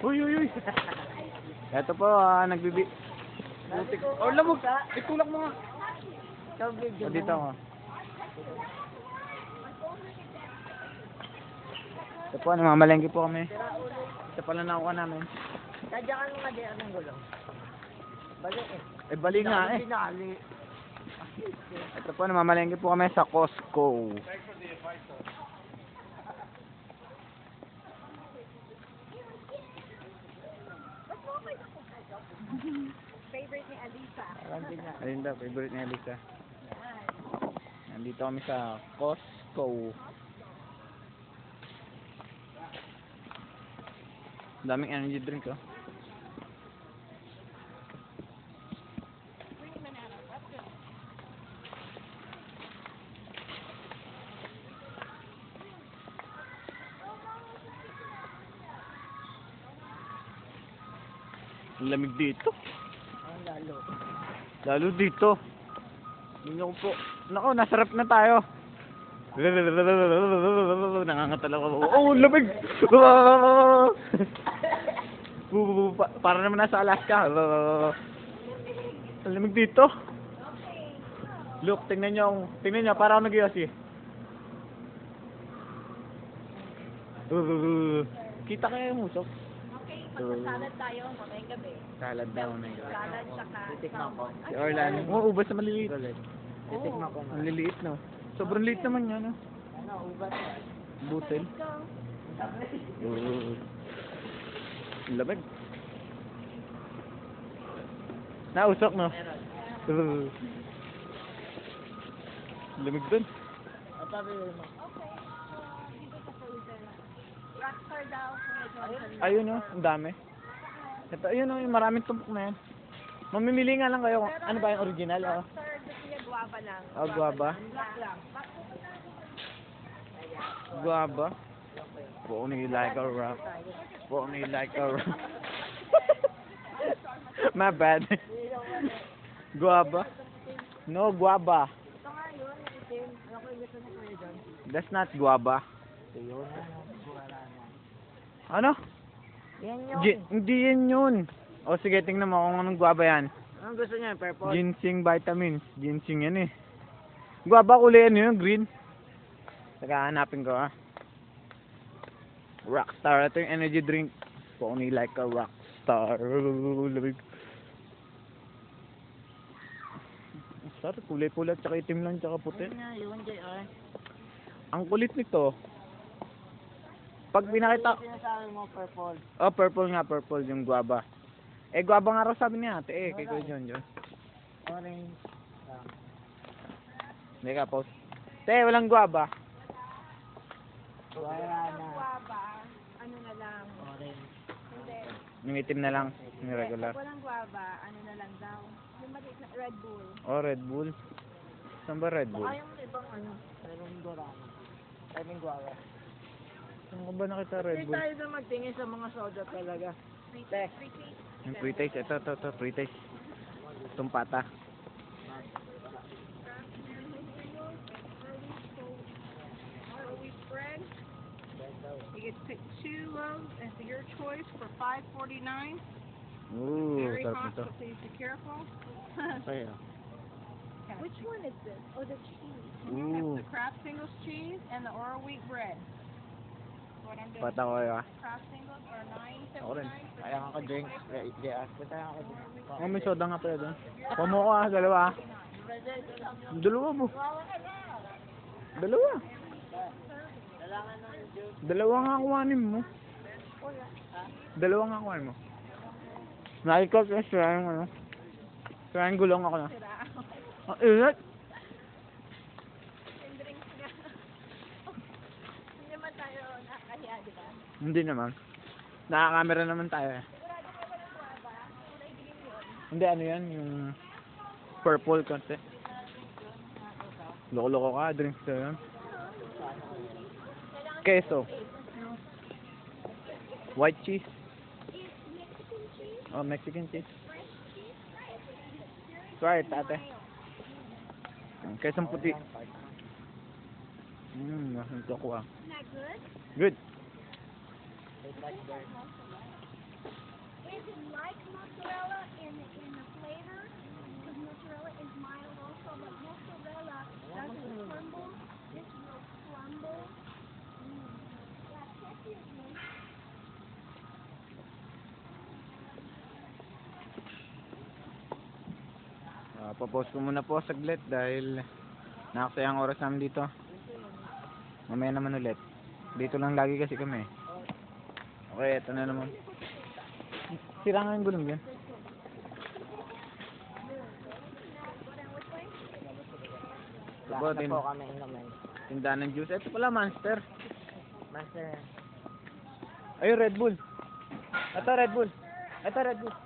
Uy, uy, uy. Ito po, nagbibi... Oh, lamog! Itulak mo nga. O, dito ako. Ito po, namamalengke po kami. Ito pala nakuha namin. Sadya ka nung madi, anong gulong? Balik eh. Eh, bali nga eh. Binali. Ito po, namamalengke po kami sa Costco. Favorite ni Alisa. Ayun daw, favorite ni Alisa. Nandito kami sa Costco. Daming energy drink, oh. Ang lamig dito. Ang lalo. Lalo dito. Hindi ko po. Nako, nasarap na tayo. Nangangatal ako. Oh, lamig! Para naman nasa Alaska. Ang lamig dito. Look, tingnan nyo. Tingnan nyo, para ako nag-iossi. Kita kayo yung musok. Okay, magsasalad tayo mamayang gabi. Salad daw na yun. Salad tsaka Titikman ko. Si Orlan. Oo, ubas na maliliit. Titikman ko. Ang liliit, no? Sobrang liit naman yan, no? Ano, ubat. Butel. Ang lamig. Nausok, no? Ang lamig dun. At sabi mo. Okay. Dito sa freezer. Rockstar daw. Ayun, no? Ang dami. Ito, ayun, no? Yung maraming tumpok na yan. Mamimili nga lang kayo. Ano ba yung original? Oh. Rockstar, gusto niya guava lang. Oh, guava. Black lang. Guava. Only like a rock. Only like a rock. My bad. Guava. No, guava. Ito nga yun, itim. Ano ko yung gusto niya kayo doon? That's not guava. Yun. Ano? Yan yun. Hindi yan yun. O sige, tingnan mo kung anong guava yan. Anong gusto niya? Purple? Ginseng vitamins. Ginseng yan eh. Guava kulay ano yun? Green. Saka hanapin ko, Rockstar. Ito yung energy drink. Only like a rockstar. Lamig. Sarap. Kulay-kulay. Tsaka itim lang. Tsaka puti. Yun nga, yun, JR. Ang kulit nito. Pag pinakita... Sinasabi mo, purple. Oh, purple nga. Purple yung guava. Eh, guava nga raw sabi ni ate. Eh, kay Kuya John John. Orange. Hindi ka, post. Te, walang guava. Wala na. Guava. Ano na lang. Orange. Hindi. Yung itim na lang. Yung regular. Pag walang guava, ano na lang daw. Yung maliit na Red Bull. Oh, Red Bull. Saan ba Red Bull? Baka yung ibang ano, mayroong dorama. Mayroong guava. Saan ko ba nakita Red Hindi Bull? tayo na magtingin sa mga soda talaga. Free Te. taste. Yung pre-taste. Ito. Pre-taste. Itong pata. Wheat bread. You get to pick 2 loaves and for your choice for $5.49. Ooh, Very sarap hot, nito. so please be careful. Okay, Which one is this? Oh, the cheese. Ooh. The Kraft Singles cheese and the Oro wheat bread. What I'm doing. Pata ko kayo, Kraft Singles are $9.79 Ako rin. for Kaya ka drink. JR. Kaya ka drink. Oh, may soda nga pala doon. Pamo ko dalawa. Dalawa mo. Dalawa. Kailangan ng juice. Dalawa nga kuhanin mo. Dalawa nga kuhanin mo. Nakikot na siya yung ano. Triangle lang ako na. Ang init. Yung drinks nga. Hindi naman tayo nakakahiya, di ba? Hindi naman. Nakakamera naman tayo eh. Hindi, ano yan? Yung purple konti. Loko-loko ka, drinks ka yan. Queso. White cheese. Oh, Mexican cheese. Try it, ate. Queso puti. Ito ko ah. Not good? Good. Papost ko muna po saglit dahil nakasayang oras namin dito. Mamaya naman ulit. Dito lang lagi kasi kami. Okay, ito na naman. Sira nga yung gulong dyan. Ito po, Wala na po kami inumin. tindahan ng juice. Ito pala, Monster. Master. Ayun, Red Bull. Ito, Red Bull. Ito, Red Bull.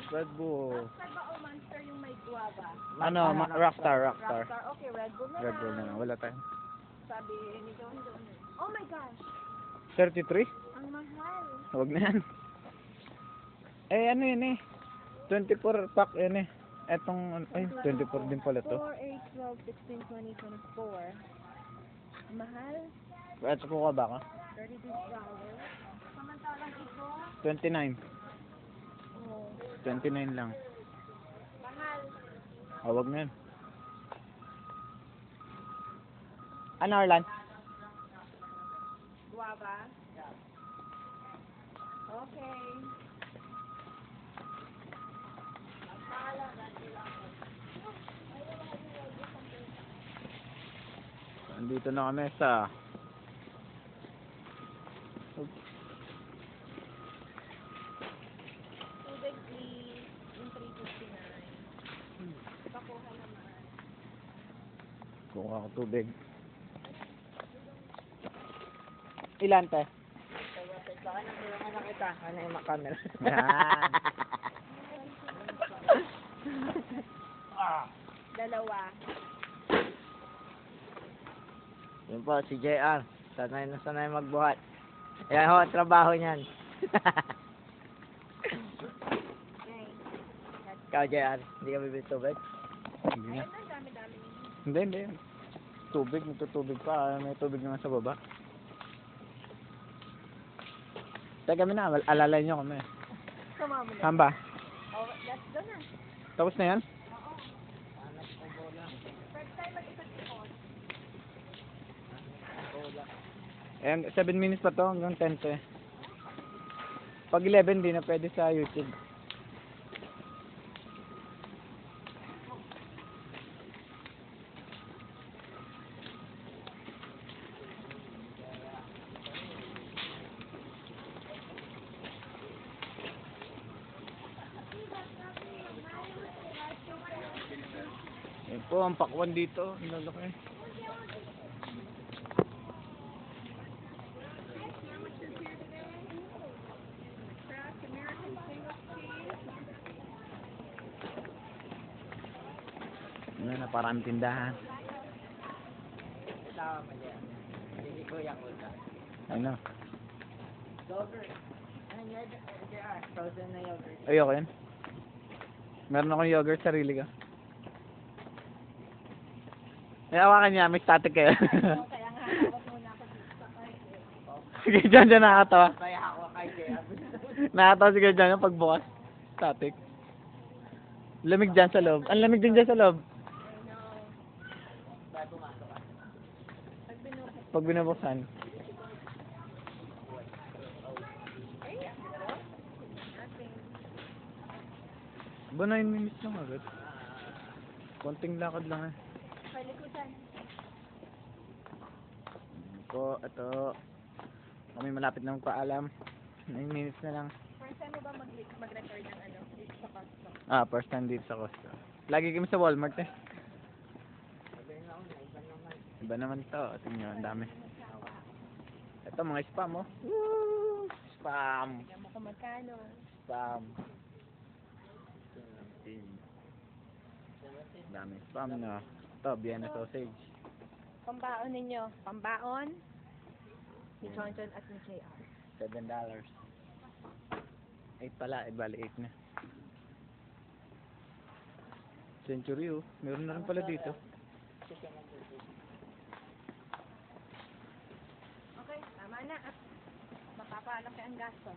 Red Bull. Monster ba o Monster yung may guava? Ano, Rockstar. Rockstar. Okay, Red Bull na Red Bull na lang. lang. Wala tayo. Sabi ni John. Oh my gosh. 33? Ang mahal. Huwag na yan. Eh, ano yun eh. 24 pack yun eh. Etong, ay, 24 din pala to. 4, 8, 12, 16, 20, 24. Mahal. Ito po ka ba ka? $32. Samantalang ito. 29. Oh. 29 lang. Mahal. Huwag na yan. Ano, Arlan? Guava. Okay. Andito na kami sa Tubig please. Yung 359. Pakuha naman. kung ako tubig. Ilan te? Baka nang na kita. Ano yung camera? Yan. Dalawa. Yun po, si JR. Sanay na sanay magbuhat. Yan ho, ang trabaho niyan. Okay. Ikaw, JR, hindi ka bibili tubig? Hindi na. Ayun ang dami-dami. Hindi. Tubig, nagtutubig pa. May tubig naman sa baba. Teka kami na, alalay nyo kami. Sama mo na. Saan ba? Oh, let's go na. Tapos na yan? Oo. First time mag-isang ipon. And 7 minutes pa to hanggang 10 to eh. Pag 11 di na pwede sa YouTube. Yan po ang pakwan dito. Ang lalaki. Kraft American single cheese. Ano na, parang tindahan. Tama mo dyan. Hindi ko yung ulta. Ano? Yogurt. Ano yan, JR? Frozen na yogurt. Ayoko yan. Meron akong yogurt, sarili ka. May awakan niya, may static kayo. So, kaya nga hawak muna ako dito sa party. Sige, dyan nakakatawa. Kaya ako kay JR. Nakakatawa sige dyan yung pagbukas. Static. Lamig dyan sa loob. Ang lamig din dyan sa loob. I know. Ba't pumasok ka? Pag binuksan. Pag binubuksan. Ay, nothing. Ba 9 minutes lang agad. Konting lakad lang eh. Palikutan. Po, ito. Kami malapit na magpaalam. 9 minutes na lang. First time mo ba mag-record ng ano? Dito sa Costco? First time dito sa Costco. Lagi kami sa Walmart eh. Iba naman to. Tingnan nyo, ang dami. Ito, mga spam oh. Woo! Spam. Tignan mo kung magkano. Spam. Dami spam na. Ito, Vienna sausage. Pambaon ninyo. Pambaon. Ni Johnson at ni JR. $7. 8 pala, bali 8 na. Century oh. Meron na rin pala dito. Okay, tama na. At mapapaalaki ang gasto.